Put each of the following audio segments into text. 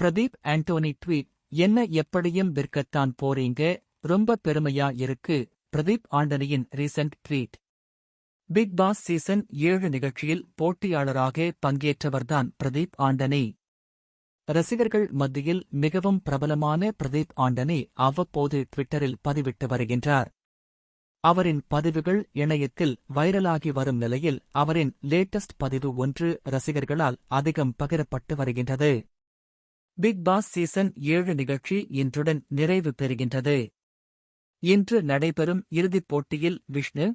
Pradeep Antony tweet: என்ன எப்படியும் விற்கத்தான் போறீங்க, ரொம்ப பெருமையா இருக்கு. பிரதீப் ஆண்டனியின் recent tweet. Bigg Boss season 7 நிகழ்ச்சியில் போட்டியாளராக பங்கேற்றவர்தான் பிரதீப் ஆண்டனி. ரசிகர்கள் மத்தியில் மிகவும் பிரபலமான பிரதீப் ஆண்டனி அவ்வப்போது ட்விட்டரில் பதிவிட்டு வருகின்றார். அவரின் பதிவுகள் இணையத்தில் வைரலாகி வரும் நிலையில் அவரின் லேட்டஸ்ட் பதிவு ஒன்று ரசிகர்களால் அதிகம் பகிரப்பட்டு வருகின்றது. பிக் பாஸ் சீசன் 7 நிகழ்ச்சி இன்றுடன் நிறைவு பெறுகின்றது. இன்று நடைபெறும் இறுதிப் போட்டியில் விஷ்ணு,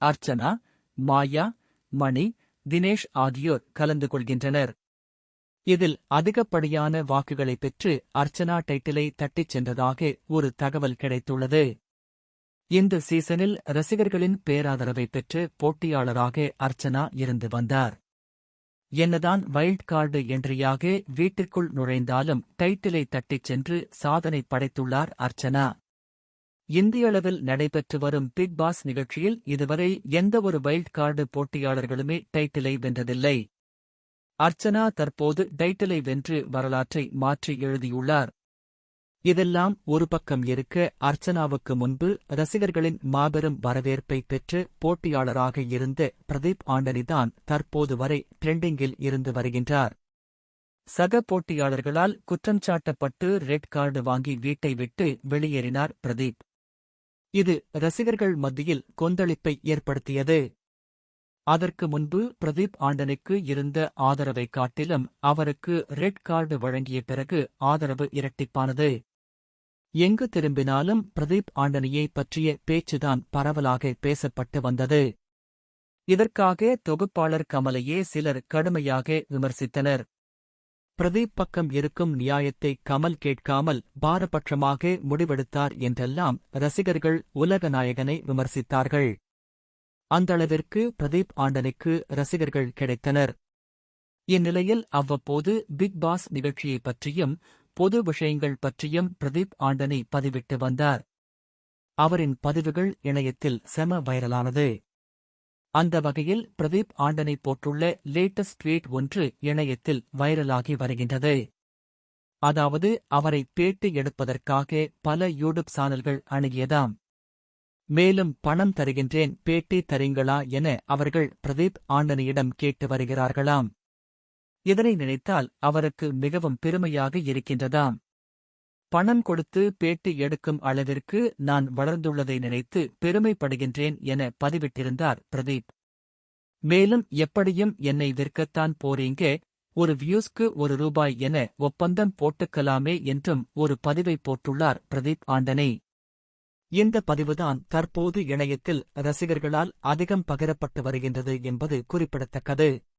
அர்ச்சனா, மாயா, மணி, தினேஷ் ஆகியோர் கலந்து கொள்கின்றனர். இதில் அதிகப்படியான வாக்குகளை பெற்று அர்ச்சனா டைட்டிலை தட்டிச் சென்றதாக ஒரு தகவல் கிடைத்துள்ளது. இந்த சீசனில் ரசிகர்களின் பேராதரவை பெற்று போட்டியாளராக அர்ச்சனா இருந்து வந்தார். என்னதான் வைல்ட் கார்டு என்ட்ரியாக வீட்டிற்குள் நுழைந்தாலும் டைட்டிலை தட்டிச் சென்று சாதனை படைத்துள்ளார் அர்ச்சனா. இந்தியளவில் நடைபெற்று வரும் பிக் பாஸ் நிகழ்ச்சியில் இதுவரை எந்தவொரு வைல்ட் கார்டு போட்டியாளர்களுமே டைட்டிலை வென்றதில்லை. அர்ச்சனா தற்போது டைட்டிலை வென்று வரலாற்றை மாற்றி எழுதியுள்ளார். இதெல்லாம் ஒரு பக்கம் இருக்க, அர்ச்சனாவுக்கு முன்பு ரசிகர்களின் மாபெரும் வரவேற்பை பெற்று போட்டியாளராக இருந்த பிரதீப் ஆண்டனிதான் தற்போது வரை ட்ரெண்டிங்கில் இருந்து வருகின்றார். சக போட்டியாளர்களால் குற்றஞ்சாட்டப்பட்டு ரெட் கார்டு வாங்கி வீட்டை விட்டு வெளியேறினார் பிரதீப். இது ரசிகர்கள் மத்தியில் கொந்தளிப்பை ஏற்படுத்தியது. அதற்கு முன்பு பிரதீப் ஆண்டனிக்கு இருந்த ஆதரவை காட்டிலும் அவருக்கு ரெட் கார்டு வழங்கிய பிறகு ஆதரவு இரட்டிப்பானது. எங்கு திரும்பினாலும் பிரதீப் ஆண்டனியை பற்றிய பேச்சுதான் பரவலாக பேசப்பட்டு வந்தது. இதற்காக தொகுப்பாளர் கமலையே சிலர் கடுமையாக விமர்சித்தனர். பிரதீப் பக்கம் இருக்கும் நியாயத்தை கமல் கேட்காமல் பாரபட்சமாக முடிவெடுத்தார் என்றெல்லாம் ரசிகர்கள் உலக நாயகனை விமர்சித்தார்கள். அந்தளவிற்கு பிரதீப் ஆண்டனிக்கு ரசிகர்கள் கிடைத்தனர். இந்நிலையில் அவ்வப்போது பிக் பாஸ் நிகழ்ச்சியைப் பற்றியும் பொது விஷயங்கள் பற்றியும் பிரதீப் ஆண்டனி பதிவிட்டு வந்தார். அவரின் பதிவுகள் இணையத்தில் செம வைரலானது. அந்த வகையில் பிரதீப் ஆண்டனி போட்டுள்ள லேட்டஸ்ட் ட்வீட் ஒன்று இணையத்தில் வைரலாகி வருகின்றது. அதாவது, அவரை பேட்டி எடுப்பதற்காக பல யூடியூப் சேனல்கள் அணுகியதாம். மேலும் பணம் தருகின்றேன், பேட்டி தரீங்களா என அவர்கள் பிரதீப் ஆண்டனியிடம் கேட்டு வருகிறார்களாம். இதனை நினைத்தால் அவருக்கு மிகவும் பெருமையாக இருக்கின்றதாம். பணம் கொடுத்து பேட்டி எடுக்கும் அளவிற்கு நான் வளர்ந்துள்ளதை நினைத்து பெருமைப்படுகின்றேன் என பதிவிட்டிருந்தார் பிரதீப். மேலும் எப்படியும் என்னை விற்கத்தான் போறீங்க, ஒரு வியூஸ்க்கு ₹1 என ஒப்பந்தம் போட்டுக்கலாமே என்றும் ஒரு பதிவை போட்டுள்ளார் பிரதீப் ஆண்டனி. இந்த பதிவுதான் தற்போது இணையத்தில் ரசிகர்களால் அதிகம் பகிரப்பட்டு வருகின்றது என்பது குறிப்பிடத்தக்கது.